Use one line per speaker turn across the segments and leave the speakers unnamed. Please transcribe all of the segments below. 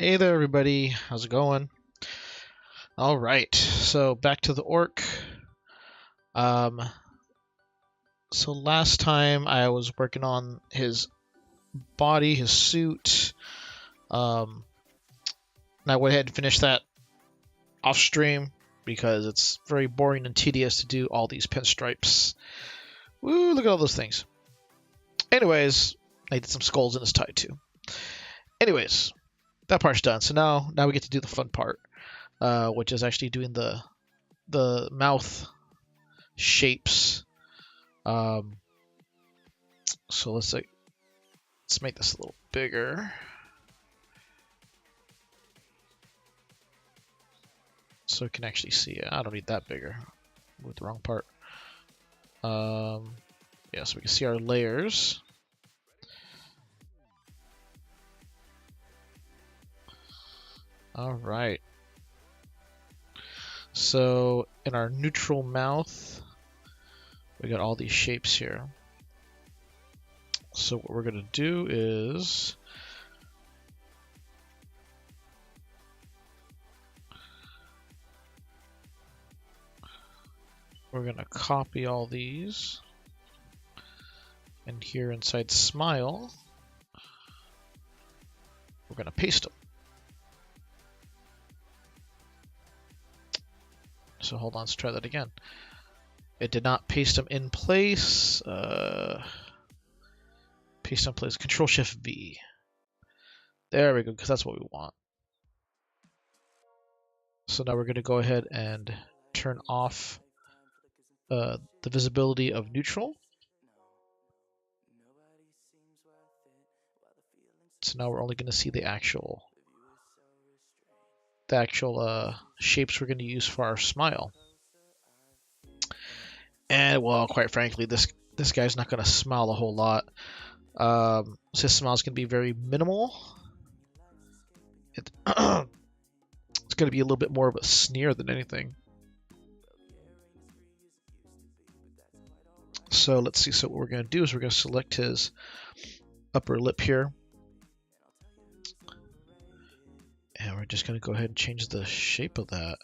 Hey there, everybody. How's it going? All right, so back to the orc. Um, so last time I was working on his body, his suit. And I went ahead and finished that off stream because it's very boring and tedious to do all these pinstripes. Woo, look at all those things. Anyways, I did some skulls in his tie too. Anyways, that part's done. So now we get to do the fun part, which is actually doing the mouth shapes. So let's make this a little bigger. So we can actually see it. I don't need that bigger. With the wrong part. Yeah, so we can see our layers. All right. So in our neutral mouth, we got all these shapes here. So what we're gonna do is we're gonna copy all these, and here inside Smile, we're gonna paste them. So hold on, let's try that again. It did not paste them in place. Paste in place. Control Shift V. There we go, because that's what we want. So now we're going to go ahead and turn off the visibility of neutral. So now we're only going to see the actual shapes we're going to use for our smile. And well, quite frankly, this guy's not going to smile a whole lot. So his smile is going to be very minimal. It's going to be a little bit more of a sneer than anything. So let's see. So what we're going to do is we're going to select his upper lip here. And we're just going to go ahead and change the shape of that.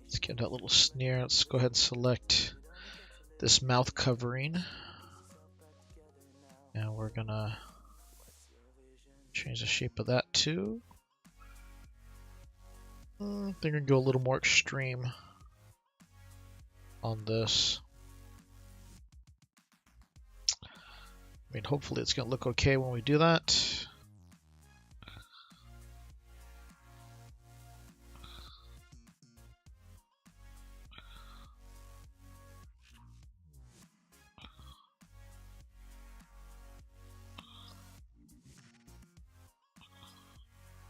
Let's get that little sneer. Let's go ahead and select this mouth covering. And we're gonna change the shape of that too. I think we're gonna go a little more extreme on this. I mean, hopefully it's gonna look okay when we do that.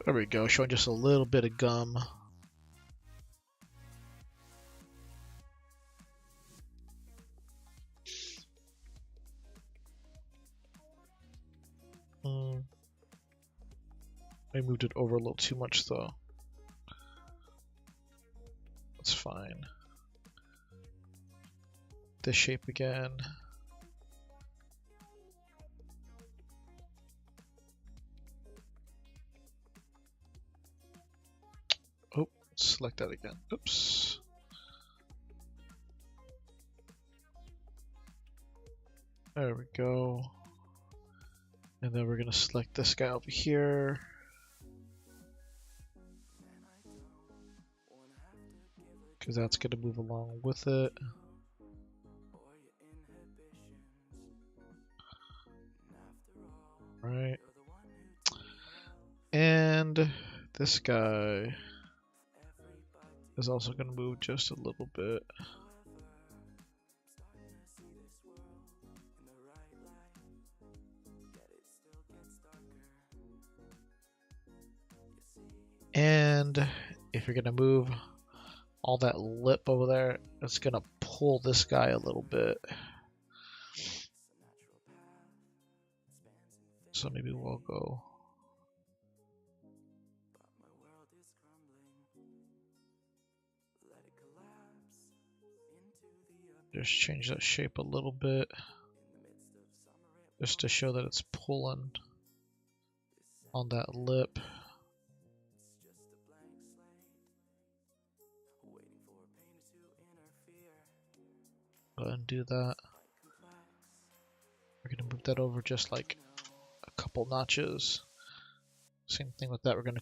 There we go, showing just a little bit of gum. I moved it over a little too much though. That's fine. This shape again. Oh, select that again. Oops. There we go. And then we're going to select this guy over here. Because that's going to move along with it. Right. And this guy is also going to move just a little bit. And if you're gonna move all that lip over there, it's gonna pull this guy a little bit. So maybe we'll go. Just change that shape a little bit, just to show that it's pulling on that lip. Go ahead and do that. We're gonna move that over just like a couple notches. Same thing with that, we're gonna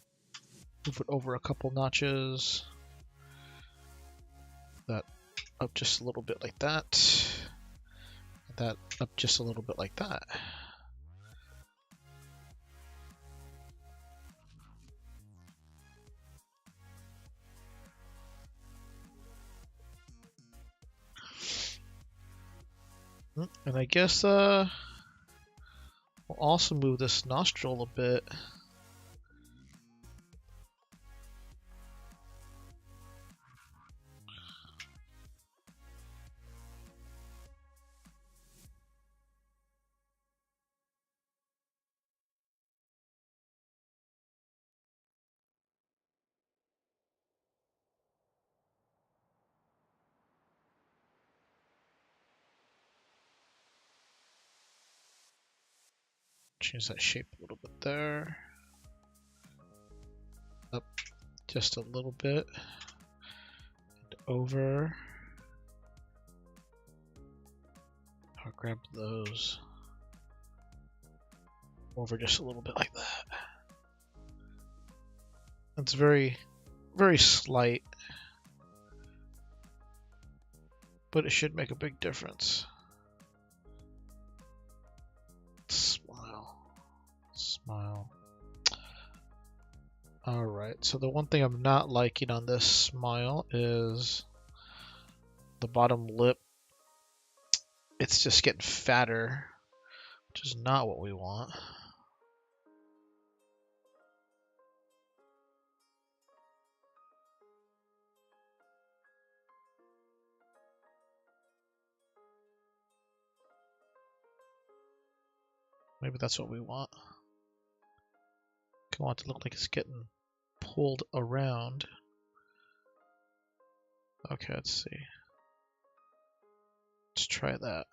move it over a couple notches. That up just a little bit like that. That up just a little bit like that. And I guess we'll also move this nostril a bit. Change that shape a little bit there. Up just a little bit. And over. I'll grab those. Over just a little bit like that. It's very, very slight. But it should make a big difference. Smile. Smile. Alright, so the one thing I'm not liking on this smile is the bottom lip. It's just getting fatter, which is not what we want. Maybe that's what we want. I want it to look like it's getting pulled around. Okay, let's see. Let's try that.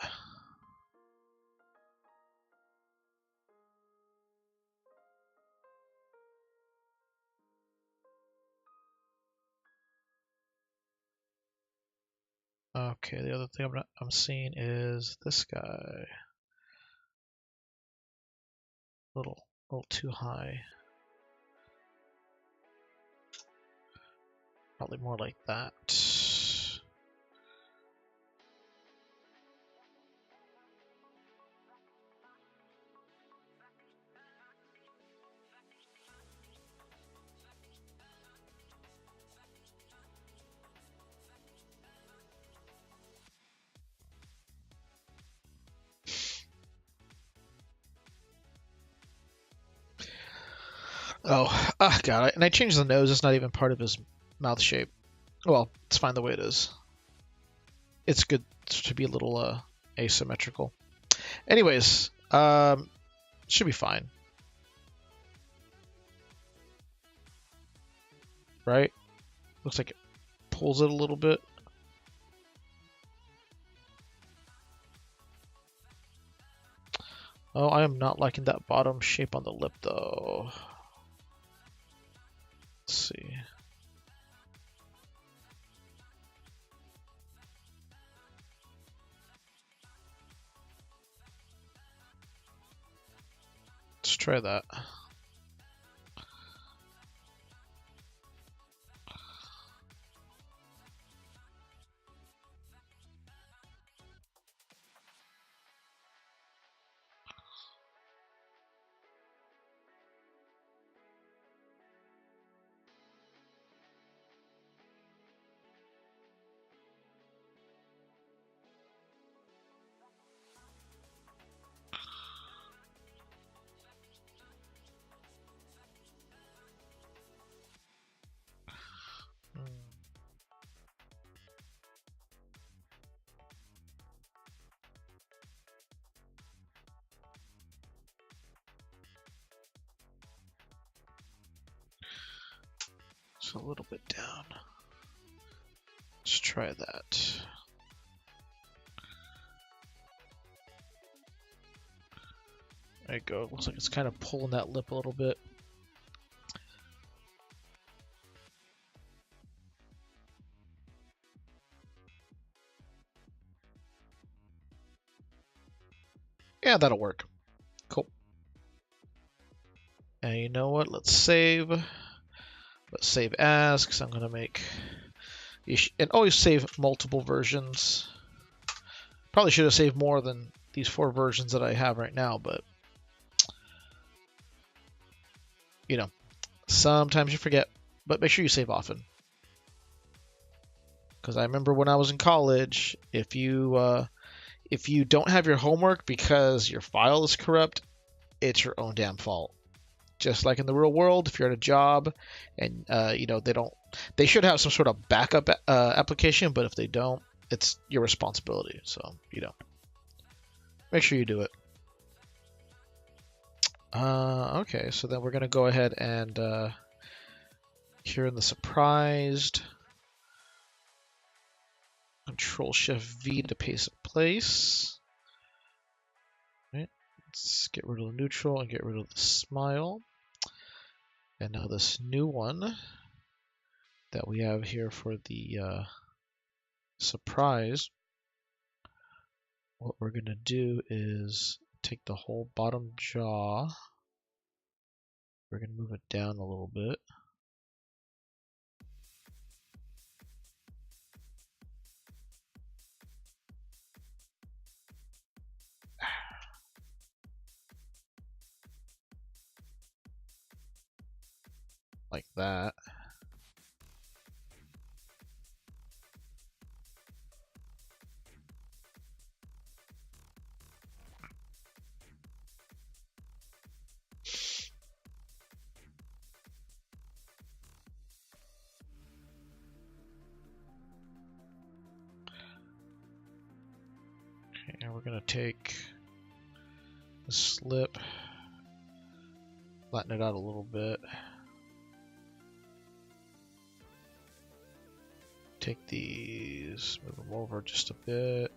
Okay, the other thing I'm seeing is this guy. A little too high. Probably more like that. Oh, got it. And I changed the nose. It's not even part of his mouth shape. Well, it's fine the way it is. It's good to be a little asymmetrical. Anyways, should be fine. Right? Looks like it pulls it a little bit. Oh, I am not liking that bottom shape on the lip though. Let's see. Let's try that. a little bit down. Let's try that. There you go. Looks like it's kind of pulling that lip a little bit. Yeah, that'll work. Cool. And you know what? Let's save. Let's save as, because I'm going to make... And always save multiple versions. Probably should have saved more than these 4 versions that I have right now, but... You know, sometimes you forget, but make sure you save often. Because I remember when I was in college, if you don't have your homework because your file is corrupt, it's your own damn fault. Just like in the real world, if you're at a job and you know they should have some sort of backup application, but if they don't, it's your responsibility. So you know, make sure you do it. Okay, so then we're gonna go ahead and here in the surprised, Control-Shift-V to paste in place. Right. Let's get rid of the neutral and get rid of the smile. And now this new one that we have here for the surprise, what we're going to do is take the whole bottom jaw. We're going to move it down a little bit. Like that. Okay, and we're going to take the slip, flatten it out a little bit. Take these, move them over just a bit.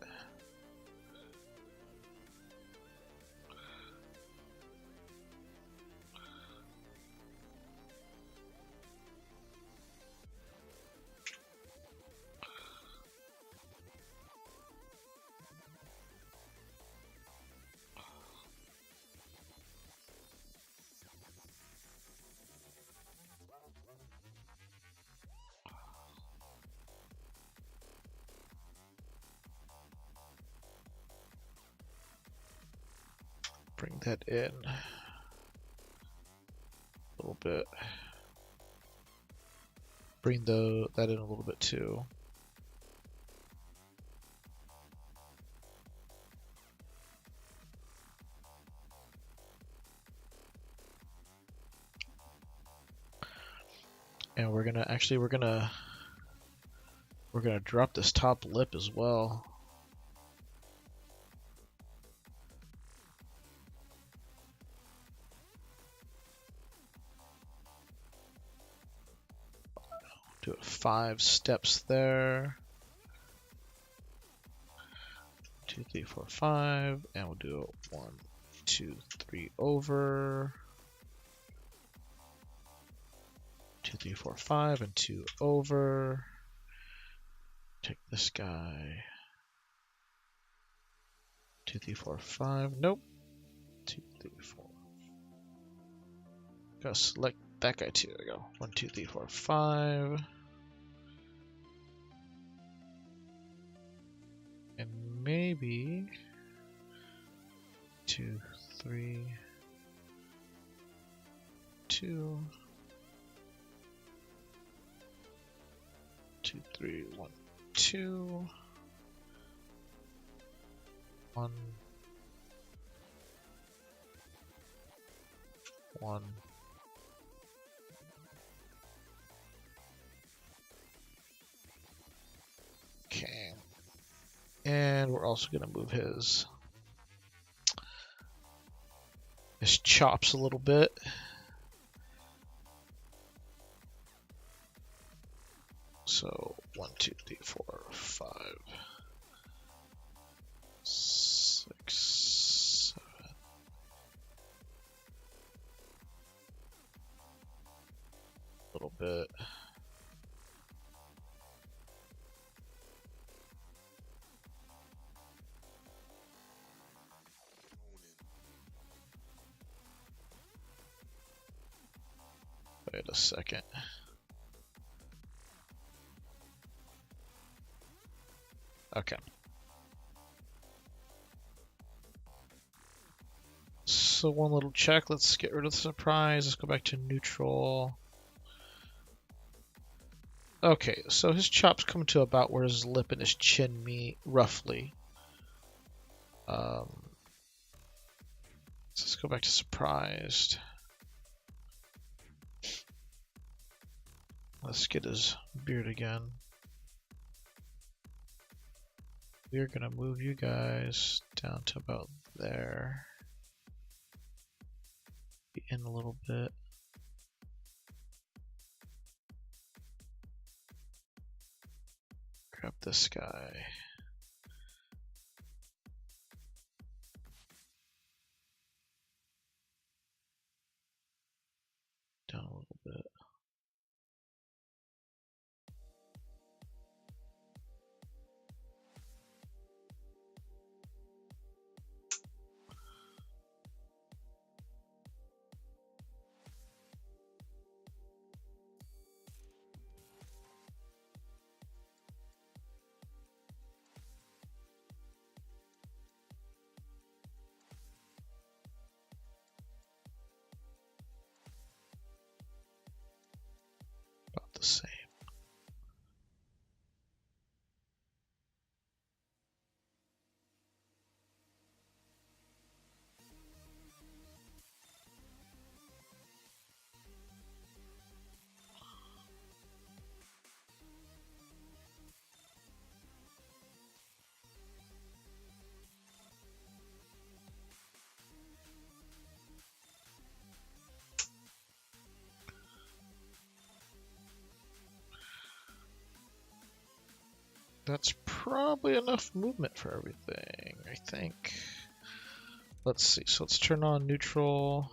Bring that in a little bit. Bring that in a little bit too. And we're gonna drop this top lip as well. Do it 5 steps there. 2, 3, 4, 5, and we'll do it 1, 2, 3 over. 2, 3, 4, 5, and 2 over. Take this guy. 2, 3, 4, 5. Nope. 2, 3, 4. Gotta select that guy too. There we go. 1, 2, 3, 4, 5. And maybe 2, 3, 2, 2, 3, 1, 2, 1, 1. Okay. And we're also going to move his chops a little bit. So 1, 2, 3, 4, 5, 6, 7. A little bit. Wait a second. Okay. So one little check. Let's get rid of the surprise. Let's go back to neutral. Okay, so his chops come to about where his lip and his chin meet, roughly. So let's go back to surprised. Let's get his beard again. We're gonna move you guys down to about there. Be in a little bit. Grab this guy. Down a little bit. About the same. That's probably enough movement for everything, I think. Let's see, so let's turn on neutral.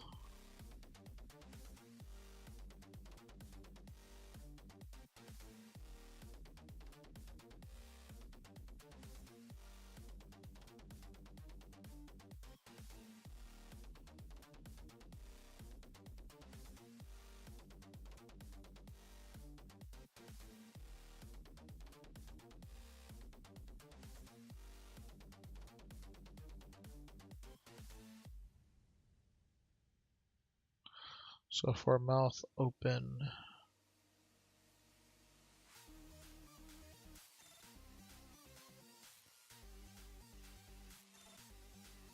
So for mouth open.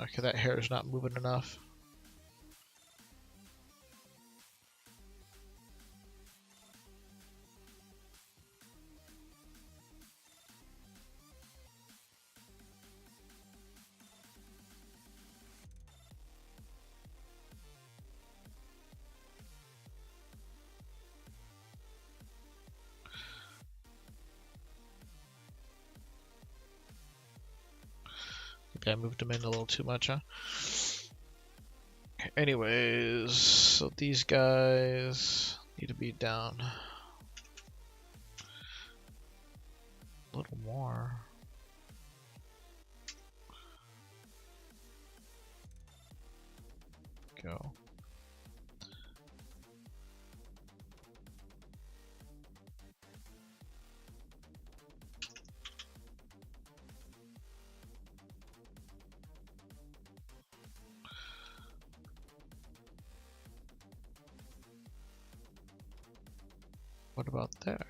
Okay, that hair is not moving enough. Okay, I moved him in a little too much, huh? Anyways, so these guys need to be down a little more. Go. What about there?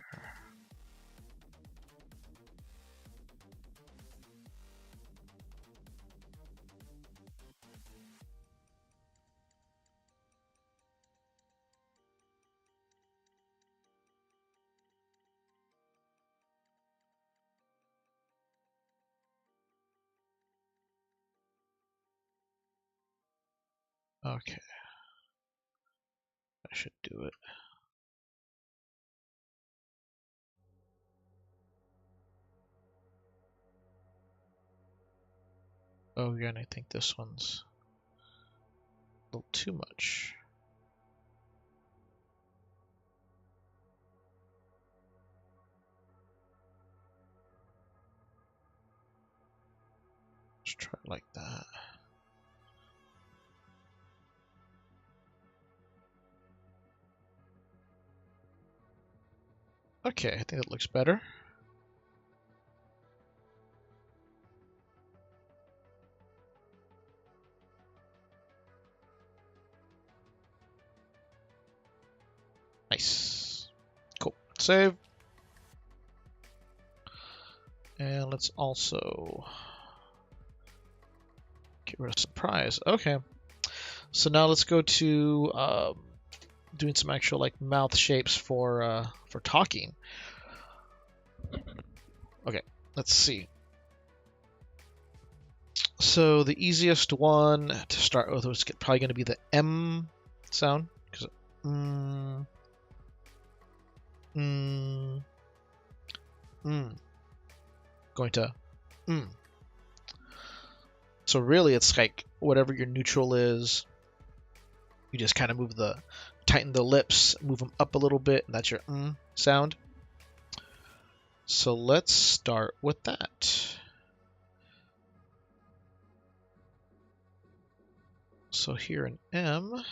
Okay. I should do it. Oh, yeah, and I think this one's a little too much. Let's try it like that. Okay, I think it looks better. Nice. Cool. Save. And let's also get rid of surprise. Okay. So now let's go to doing some actual like mouth shapes for talking. Okay, let's see. So the easiest one to start with was probably going to be the M sound, because mm, mm, mm, going to mm. So really, it's like whatever your neutral is, you just kind of tighten the lips, move them up a little bit, and that's your sound. So let's start with that. So here in M,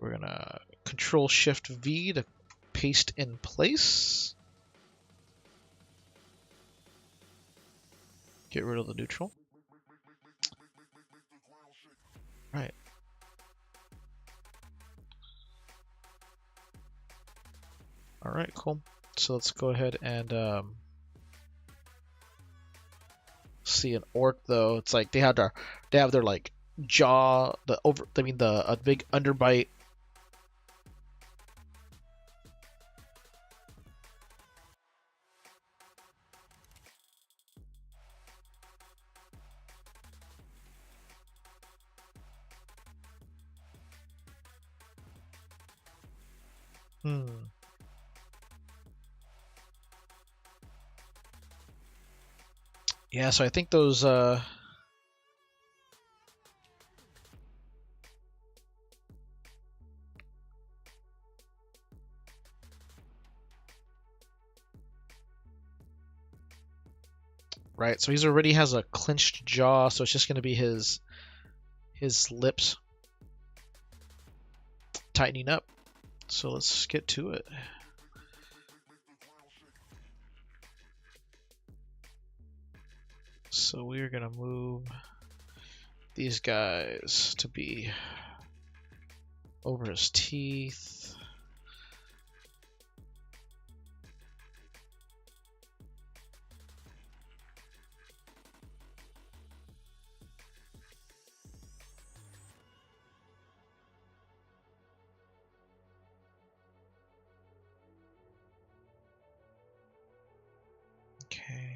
we're gonna Control Shift V to paste in place. Get rid of the neutral. Right. All right, cool. So let's go ahead and see an orc though. It's like they have their like jaw, a big underbite. Hmm. Yeah, so I think those right, so he's already has a clenched jaw, so it's just gonna be his lips tightening up. So let's get to it. So we're gonna move these guys to be over his teeth. Okay.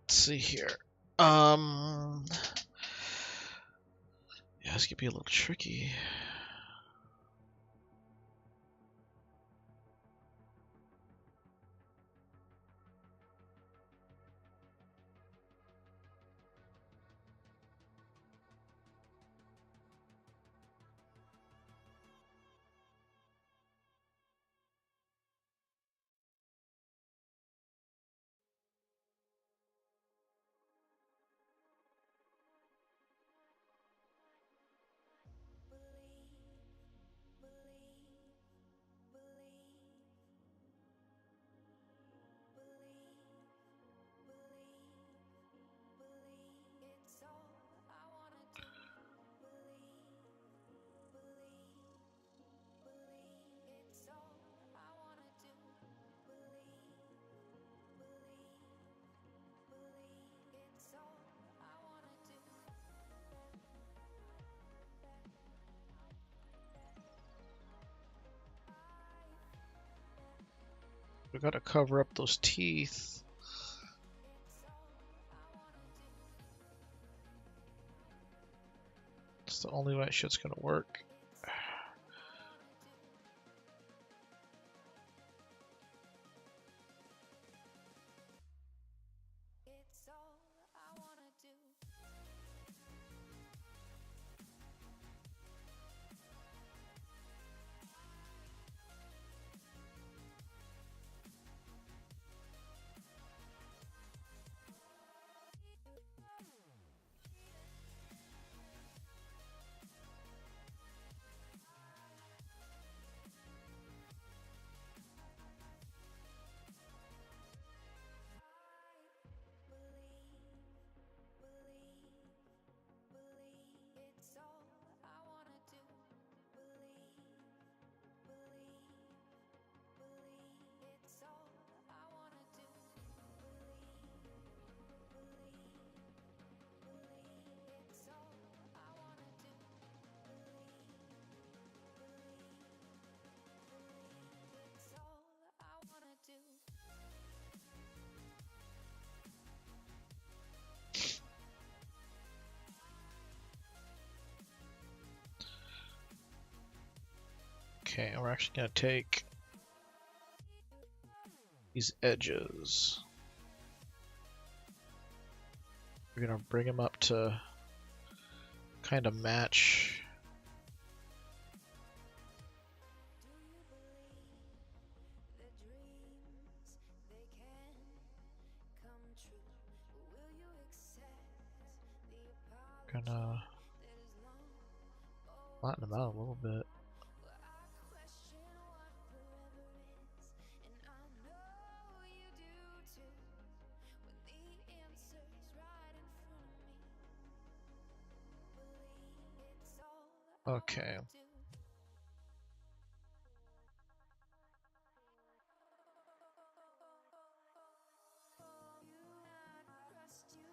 Let's see here. Yeah, this could be a little tricky. We gotta cover up those teeth. It's the only way shit's gonna work. Okay, and we're actually gonna take these edges. We're gonna bring them up to kind of match. Gonna flatten them out a little bit. Okay.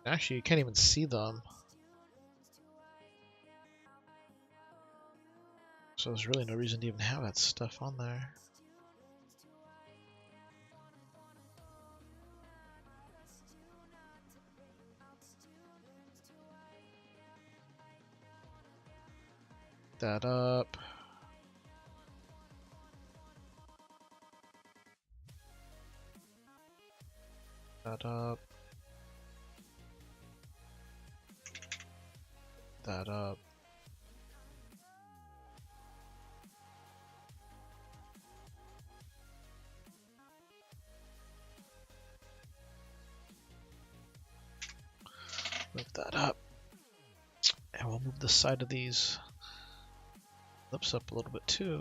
Actually, you can't even see them. So there's really no reason to even have that stuff on there. That up. That up. That up. Move that up. And we'll move the side of these lips up a little bit too.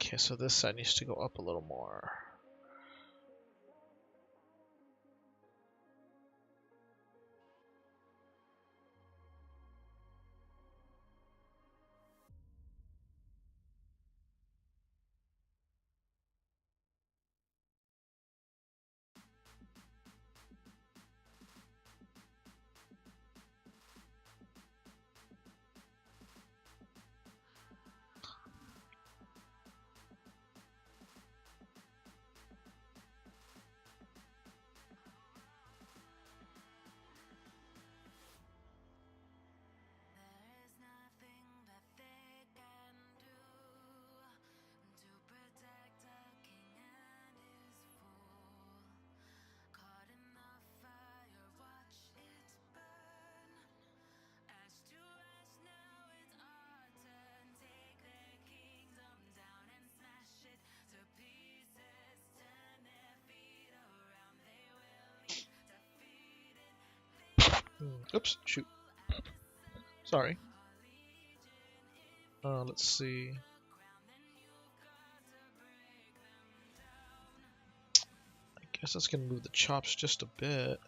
Okay, so this side needs to go up a little more. Oops, shoot. Sorry. Let's see. Guess that's gonna move the chops just a bit.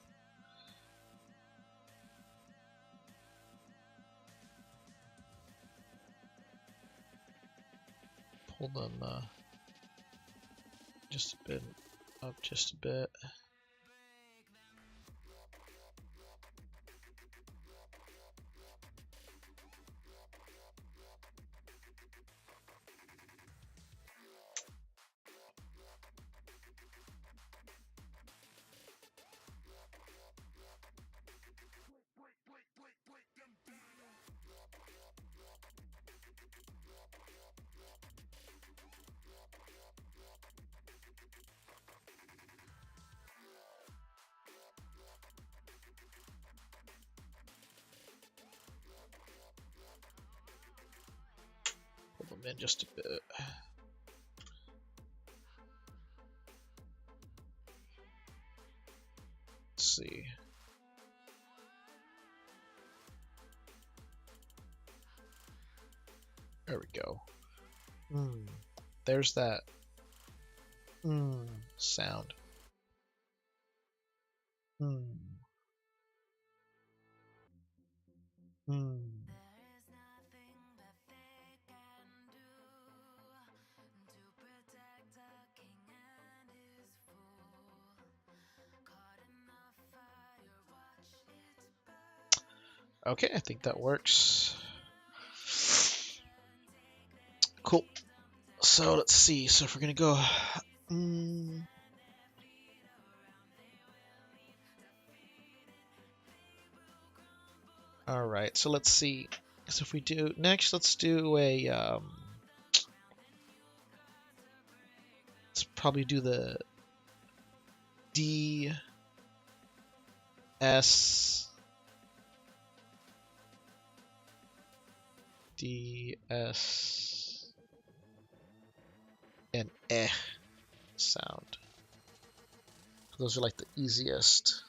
Pull them just a bit up, just a bit. Pull them in just a bit. Let's see. There we go. There's that sound. Okay, I think that works. Cool. So let's see. So if we're gonna go, all right. So let's see. So if we do next, let's do a. Let's probably do the D S and sound. Those are like the easiest.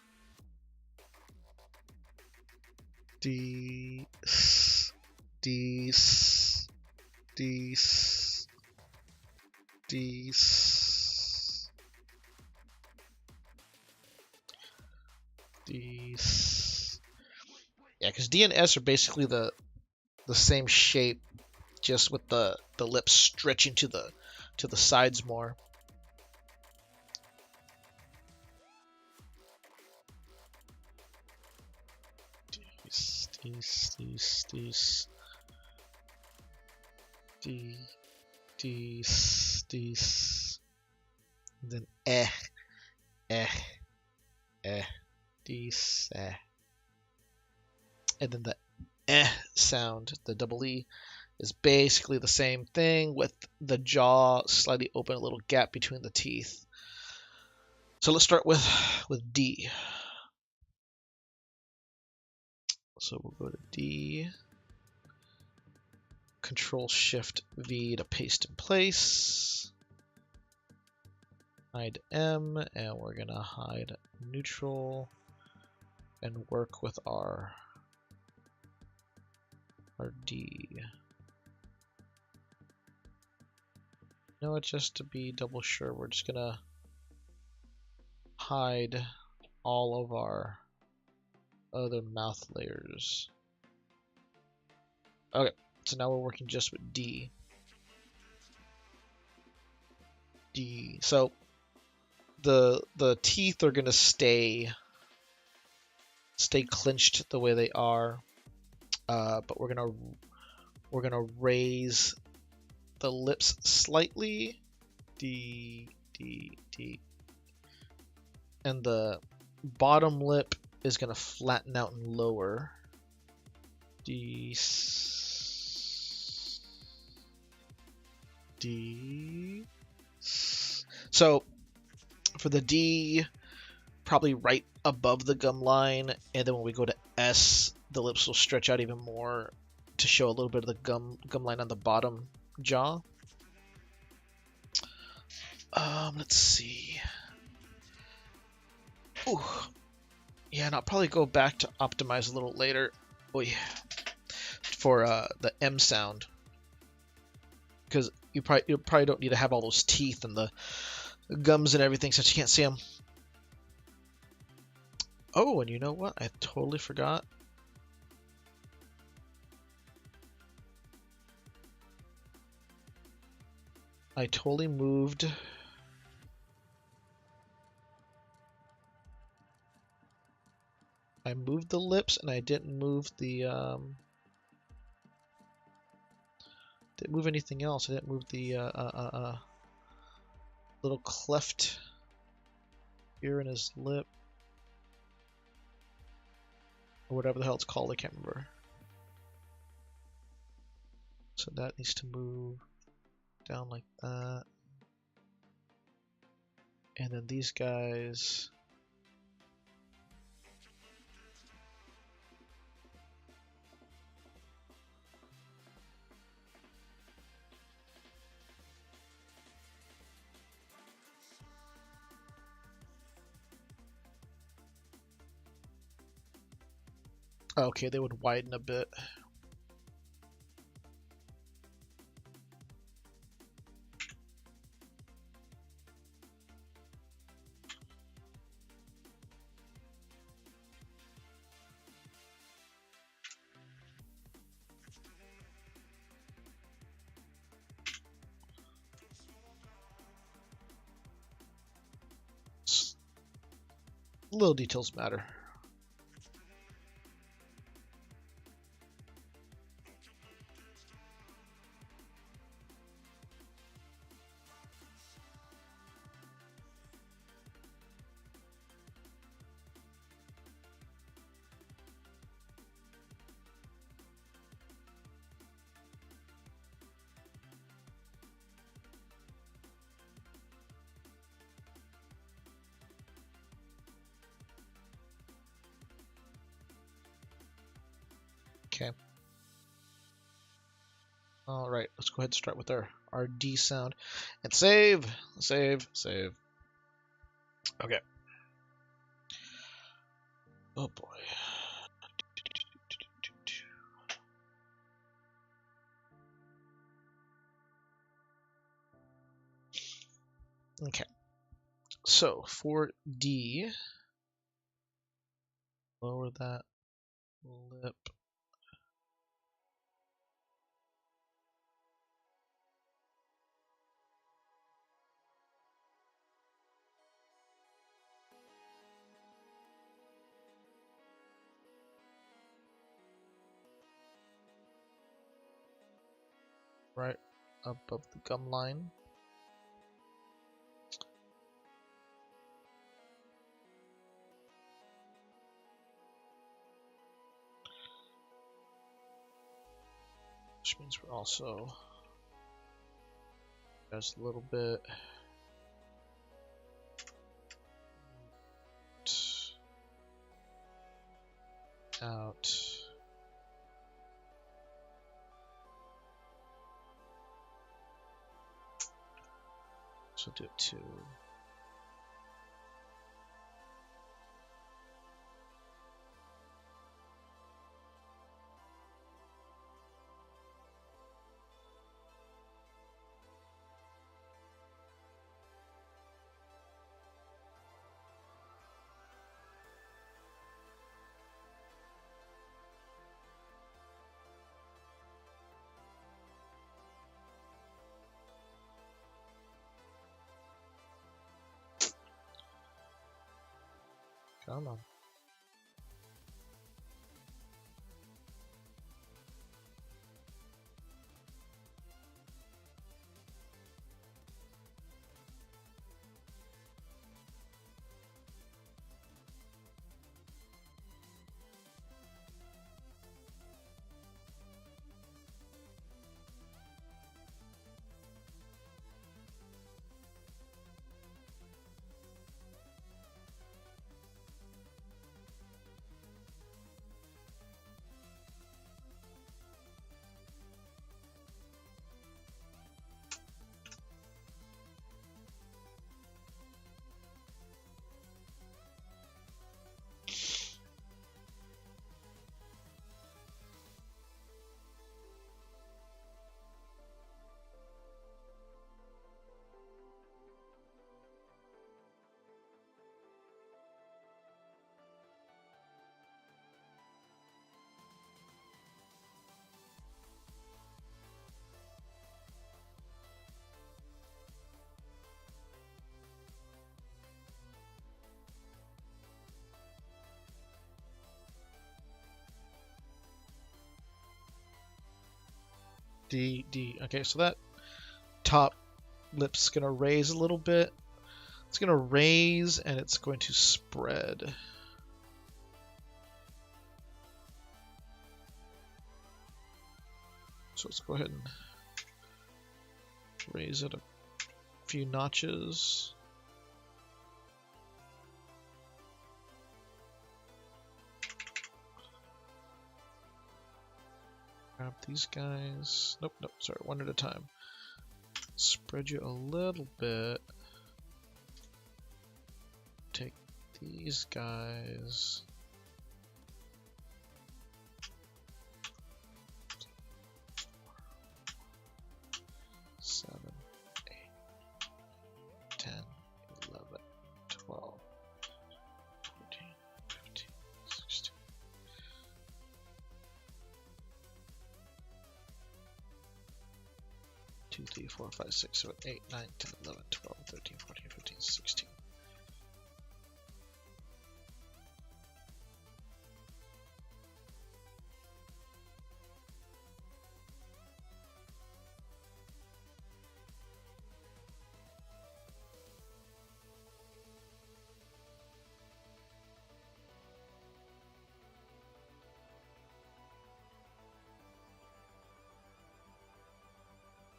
D S D S D S D S D S. Yeah, because D and S are basically the same shape, just with the lips stretching to the sides more. These. Then these, and then the sound, the double E, is basically the same thing with the jaw slightly open, a little gap between the teeth. So let's start with D. So we'll go to D, Control Shift V to paste in place, hide M, and we're gonna hide neutral and work with our D. No, just to be double sure, we're just gonna hide all of our other mouth layers. Okay, so now we're working just with D. So the teeth are gonna stay clenched the way they are, but we're gonna raise the lips slightly. D, and the bottom lip is going to flatten out and lower. D. So for the D, probably right above the gum line, and then when we go to S, the lips will stretch out even more to show a little bit of the gum line on the bottom jaw. Let's see. Ooh. Yeah, and I'll probably go back to optimize a little later. Oh yeah, for the M sound, because you probably don't need to have all those teeth and the gums and everything, since you can't see them. Oh, and you know what? I totally forgot. I totally moved. I moved the lips and I didn't move the didn't move anything else. I didn't move the little cleft here in his lip, or whatever the hell it's called. I can't remember. So that needs to move down like that. And then these guys. Okay, they would widen a bit. Little details matter. Okay. All right, let's go ahead and start with our D sound and save, save, save. Okay. Oh boy. Okay. So for D, lower that lip. Right above the gum line. Which means we're also just a little bit out. So do it too. Come on. D, D. Okay, so that top lip's gonna raise a little bit. It's gonna raise and it's going to spread. So let's go ahead and raise it a few notches. Grab these guys. Nope, nope, sorry, one at a time. Spread you a little bit. Take these guys. Seven, 8, 10, 11, 12, 14, 15, 16. 2, 3, 4, 5, 6, 7, 8, 9, 10, 11, 12, 13, 14, 15, 16.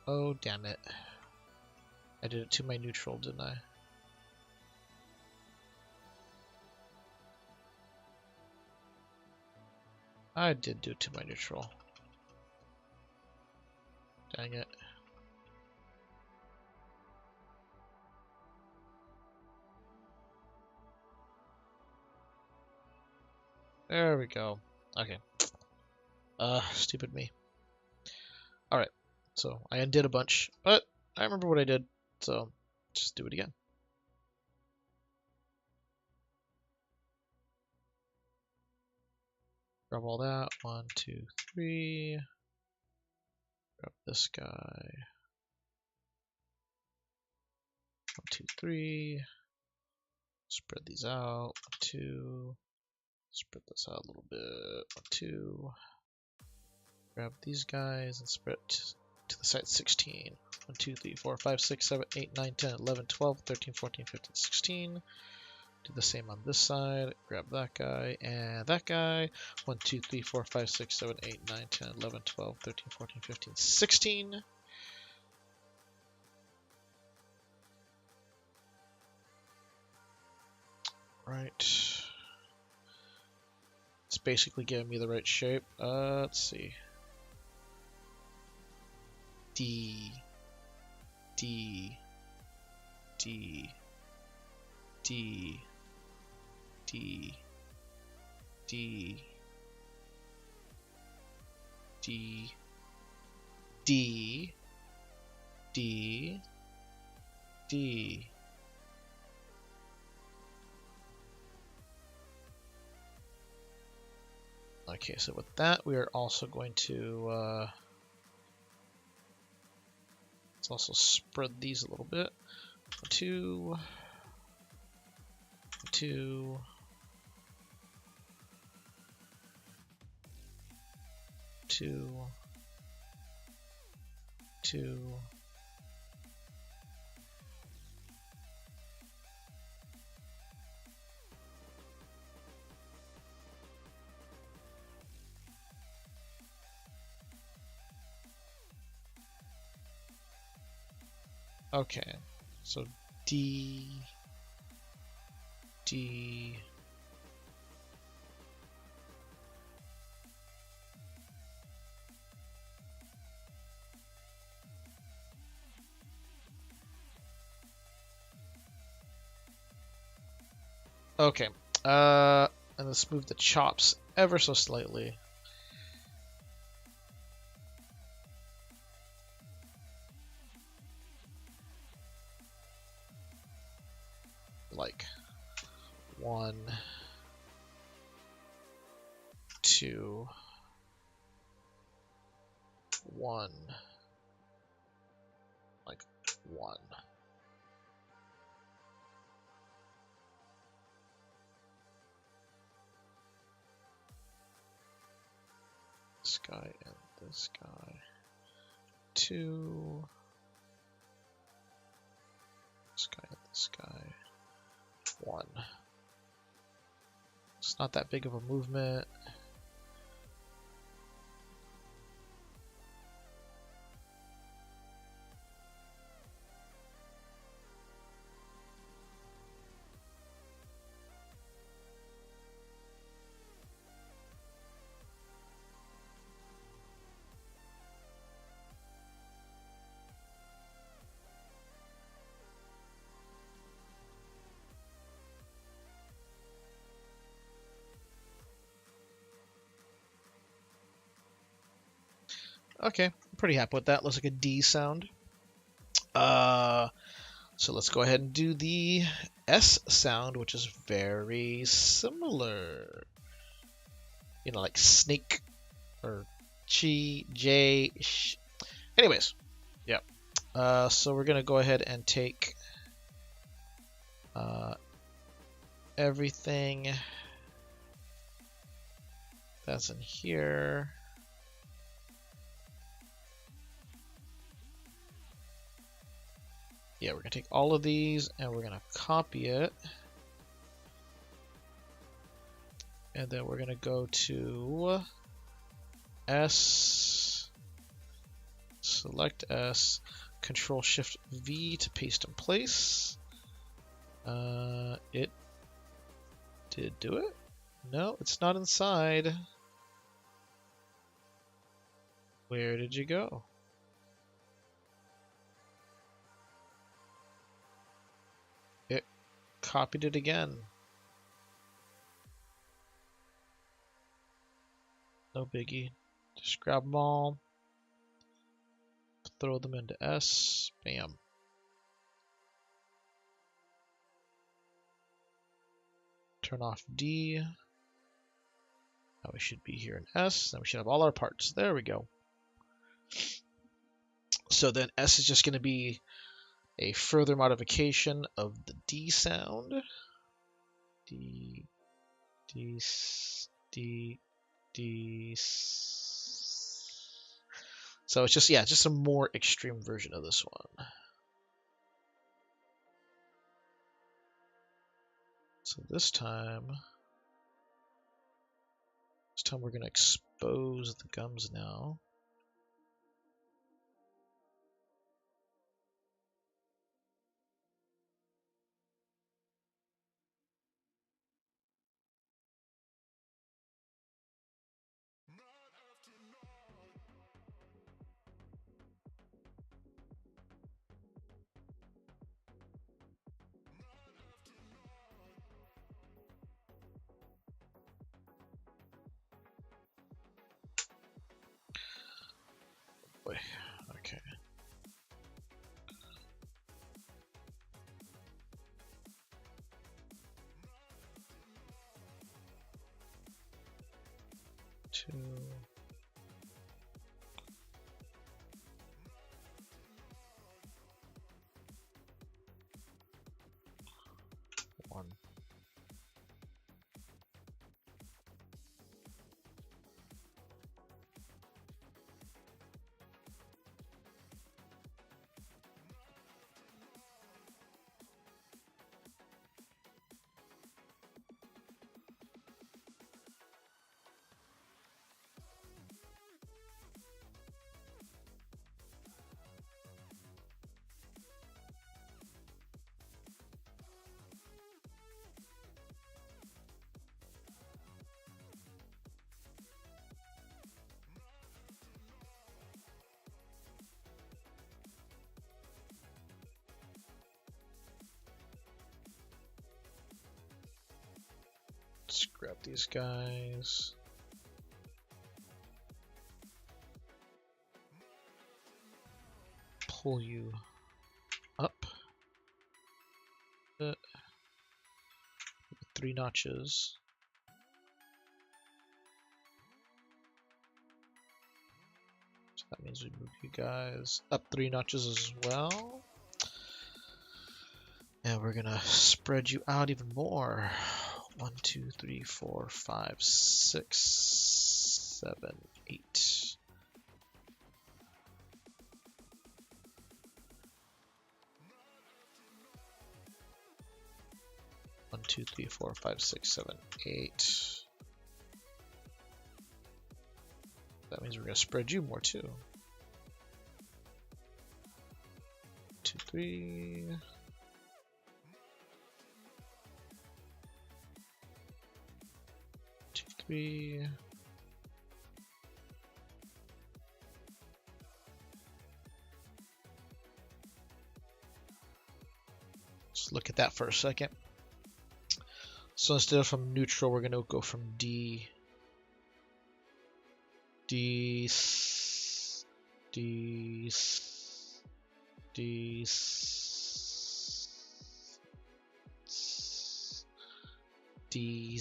Oh, damn it. I did it to my neutral, didn't I? I did do it to my neutral. Dang it. There we go. Okay. Stupid me. Alright. So, I undid a bunch, but I remember what I did, so just do it again. Grab all that. 1, 2, 3. Grab this guy. 1, 2, 3. Spread these out. 1, 2. Spread this out a little bit. 1, 2. Grab these guys and spread to the side 16. 1, 2, 3, 4, 5, 6, 7, 8, 9, 10, 11, 12, 13, 14, 15, 16. Do the same on this side. Grab that guy and that guy. 1, 2, 3, 4, 5, 6, 7, 8, 9, 10, 11, 12, 13, 14, 15, 16. Right. It's basically giving me the right shape. Let's see. D, D, D, D, D, D, D, D, D, D. Okay, so with that, we are also going to let's also spread these a little bit. 2, 2, 2, 2. Okay, so D, D, okay, and let's move the chops ever so slightly. Like 1, 2, 1, like 1. This guy and this guy. 2. This guy and this guy. 1. It's not that big of a movement. Okay, I'm pretty happy with that. Looks like a D sound. So let's go ahead and do the S sound, which is very similar. You know, like snake or chi, J, sh. Anyways, yeah. So we're gonna go ahead and take everything that's in here. Yeah, we're gonna take all of these and we're gonna copy it. And then we're gonna go to S, select S, Control Shift V to paste in place. It did do it? No, it's not inside. Where did you go? It copied it again. No biggie. Just grab them all, throw them into S, bam. Turn off D. Now we should be here in S, then we should have all our parts. There we go. So then S is just going to be a further modification of the D sound. D, D, D, D. So it's just, yeah, just a more extreme version of this one. So this time we're going to expose the gums now. Boy, okay. Two. One. Let's grab these guys. Pull you up. 3 notches. So that means we move you guys up 3 notches as well. And we're gonna spread you out even more. 1, 2, 3, 4, 5, 6, 7, 8. 2, 3, 4, 5, 6, 7, 8. That means we're going to spread you more too. 2, 3. 2, 3. Let's look at that for a second. So instead of from neutral, we're going to go from D, D, D, D, D.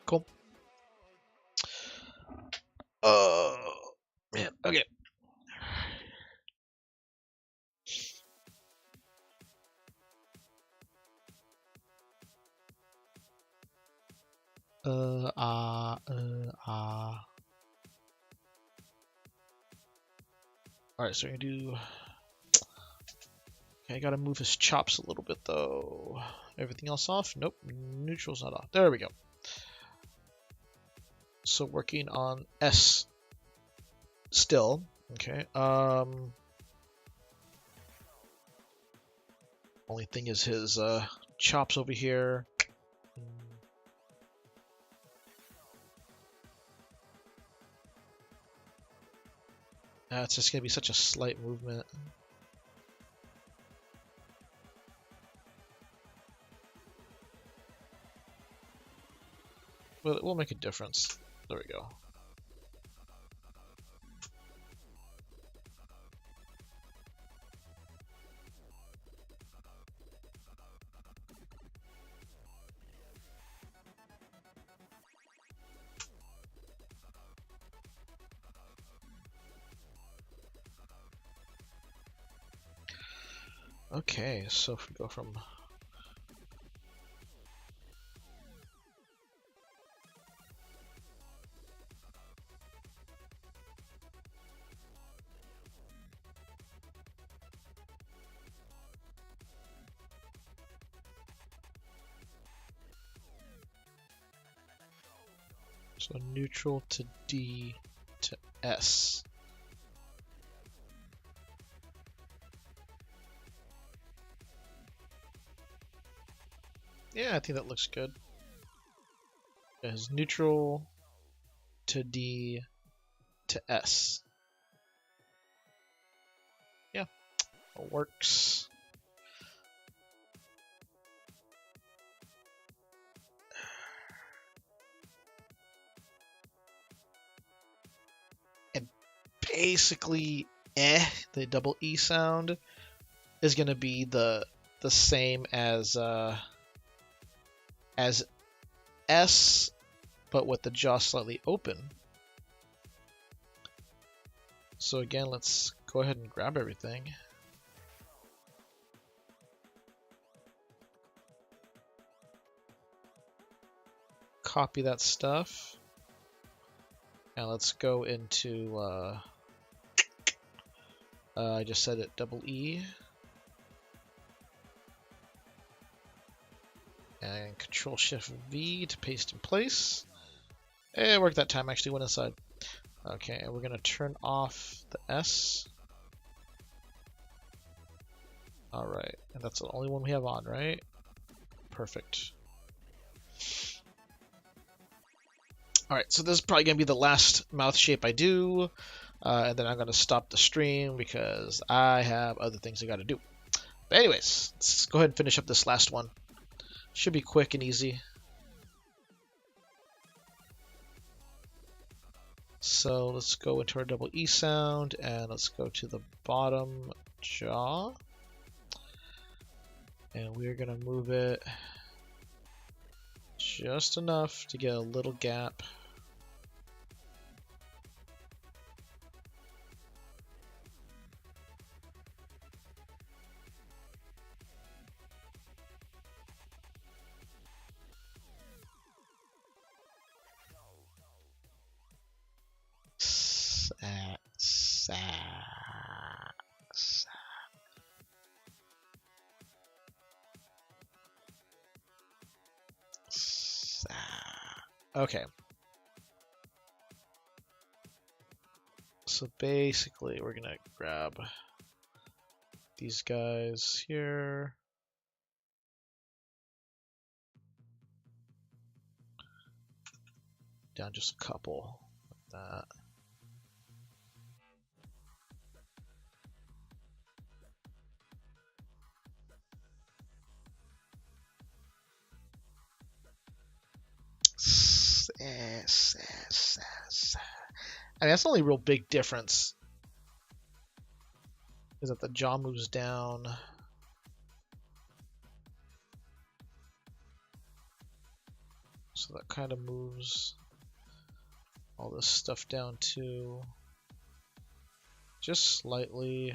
Cool. Man, okay. Alright, so we're gonna do. Okay, I gotta move his chops a little bit though. Everything else off? Nope, neutral's not off. There we go. So working on S still. Okay. Only thing is his chops over here. It's just gonna be such a slight movement. But it will make a difference. There we go. Okay, so if we go from so neutral to D to S. Yeah, I think that looks good. As neutral to D to S. Yeah, it works. And basically, the double E sound is gonna be the same as S, but with the jaw slightly open. So again, let's go ahead and grab everything. Copy that stuff. And let's go into, I just said it, double E. And Control-Shift-V to paste in place. It worked that time, actually went inside. Okay, and we're going to turn off the S. Alright, and that's the only one we have on, right? Perfect. Alright, so this is probably going to be the last mouth shape I do. And then I'm going to stop the stream because I have other things I got to do. But anyways, let's go ahead and finish up this last one. Should be quick and easy. So let's go into our double E sound and let's go to the bottom jaw. And we're going to move it just enough to get a little gap. Okay. So basically, we're gonna grab these guys here. Down just a couple, like that. I mean, that's the only real big difference is that the jaw moves down. So that kind of moves all this stuff down too. Just slightly.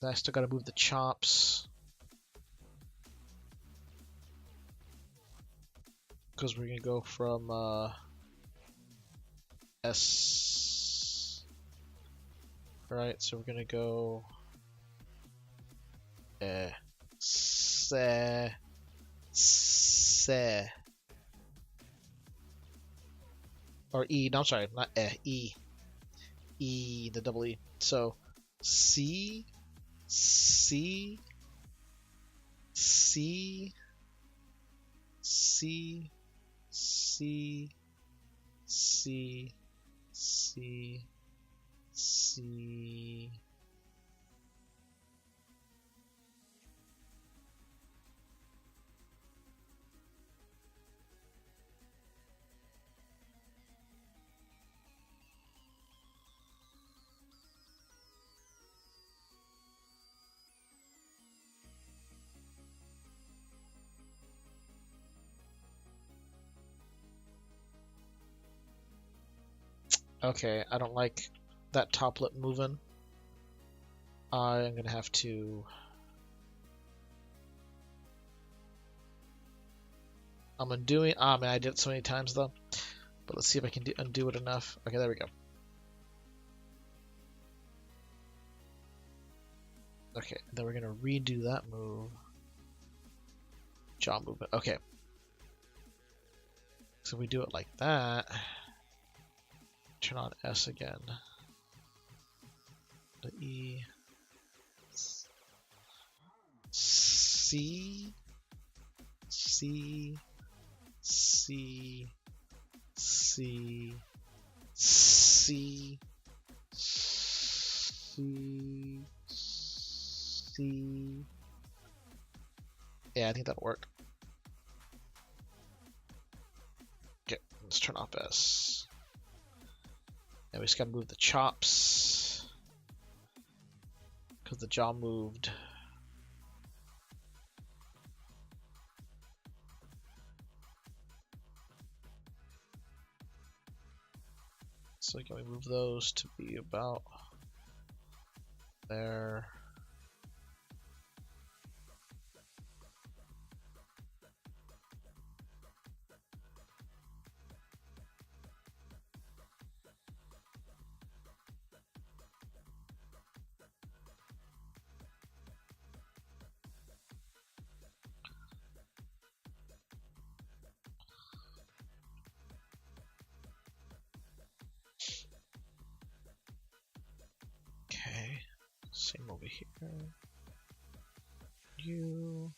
I still got to move the chops because we're gonna go from S. Right, so we're gonna go se, or E. No, I'm sorry, not E. E, the double E. So C, C, C, C, C, C, C, C. Okay, I don't like that top lip moving. I'm gonna have to. I'm undoing. Ah, man, I did it so many times though. But let's see if I can undo it enough. Okay, there we go. Okay, then we're gonna redo that move. Jaw movement. Okay. So we do it like that. Turn on S again. The E. C. C. C. C. C. C. C. Yeah, I think that'll work. Okay, let's turn off S. And we just gotta move the chops because the jaw moved. So can we move those to be about there? Okay, Same over here. You.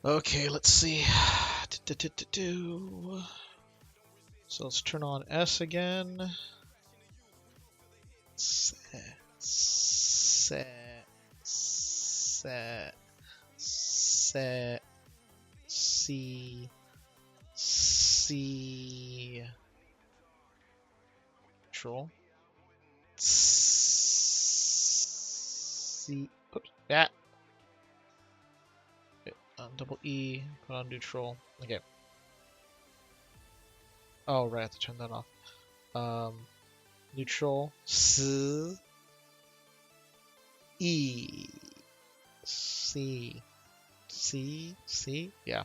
Okay, let's see. So let's turn on S again. Set, set, set, set, C, C, control, C, oops, that, double E, put on neutral, okay. Oh, right, I have to turn that off. Neutral, S, E, C, C, C, yeah.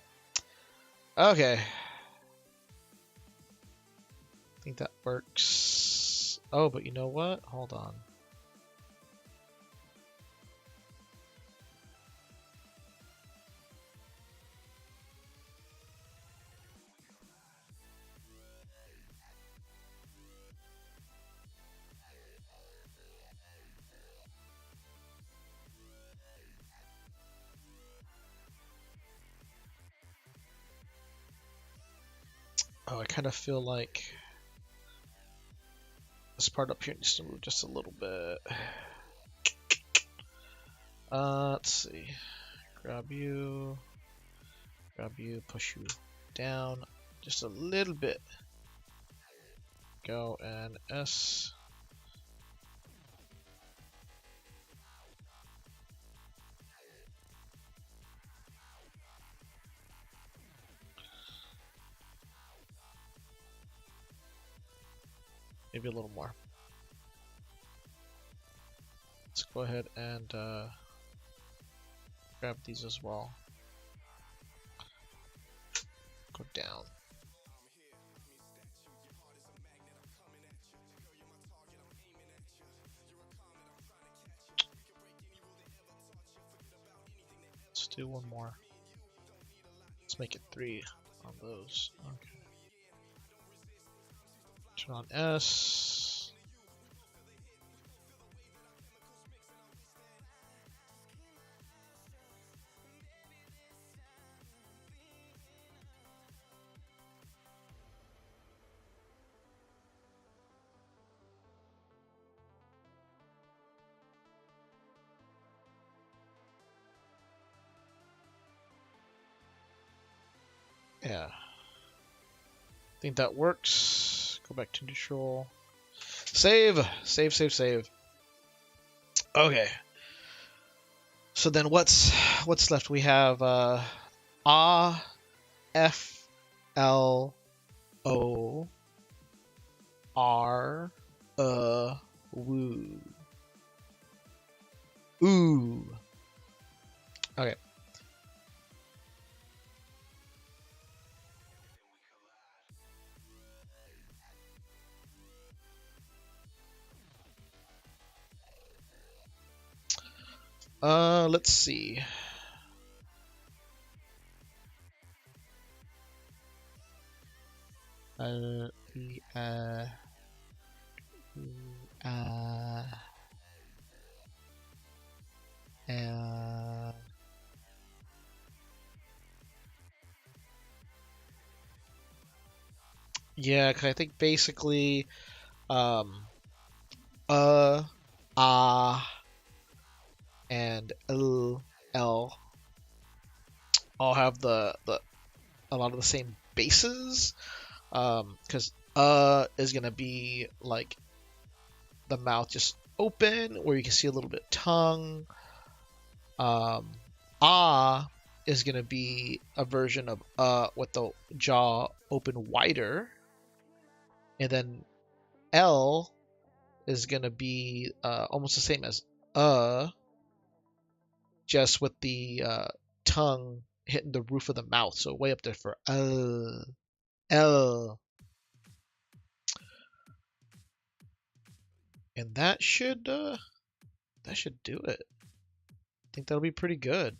Okay. I think that works. Oh, but you know what? Hold on. Oh, I kind of feel like this part up here needs to move just a little bit. Let's see. Grab you, push you down just a little bit. Go and S. Maybe a little more. Let's go ahead and grab these as well. Go down. Let's do one more. Let's make it 3 on those. Okay. Turn on S. Yeah. I think that works. Go back to neutral. Save! Save, save, save. Okay. So then what's left? We have A, F, L, O, R, woo. Ooh. Okay. Let's see. Uh, uh, uh, uh, yeah, because I think basically, uh, ah, and L all have a lot of the same bases. Because is gonna be like the mouth just open, where you can see a little bit of tongue. Ah is gonna be a version of with the jaw open wider, and then L is gonna be almost the same as just with the tongue hitting the roof of the mouth, so way up there for L. And that should do it. I think that'll be pretty good.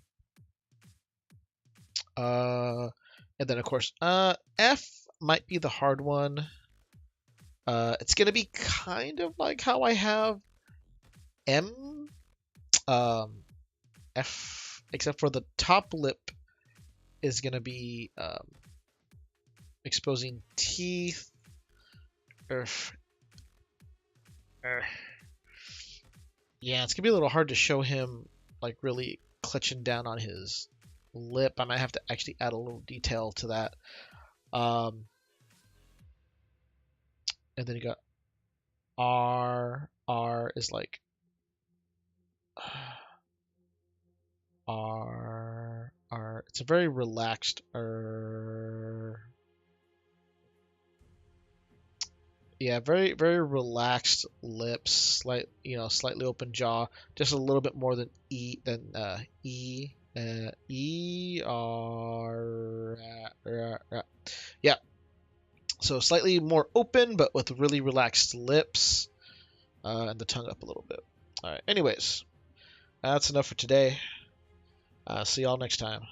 And then of course, F might be the hard one. It's gonna be kind of like how I have M, F, except for the top lip is gonna be exposing teeth. Yeah, it's gonna be a little hard to show him like really clutching down on his lip. I might have to actually add a little detail to that. And then you got R. R is like R. R. It's a very relaxed Yeah, very relaxed lips, slightly open jaw, just a little bit more than E. E R. Yeah, so slightly more open, but with really relaxed lips, and the tongue up a little bit. All right. Anyways, that's enough for today. See y'all next time.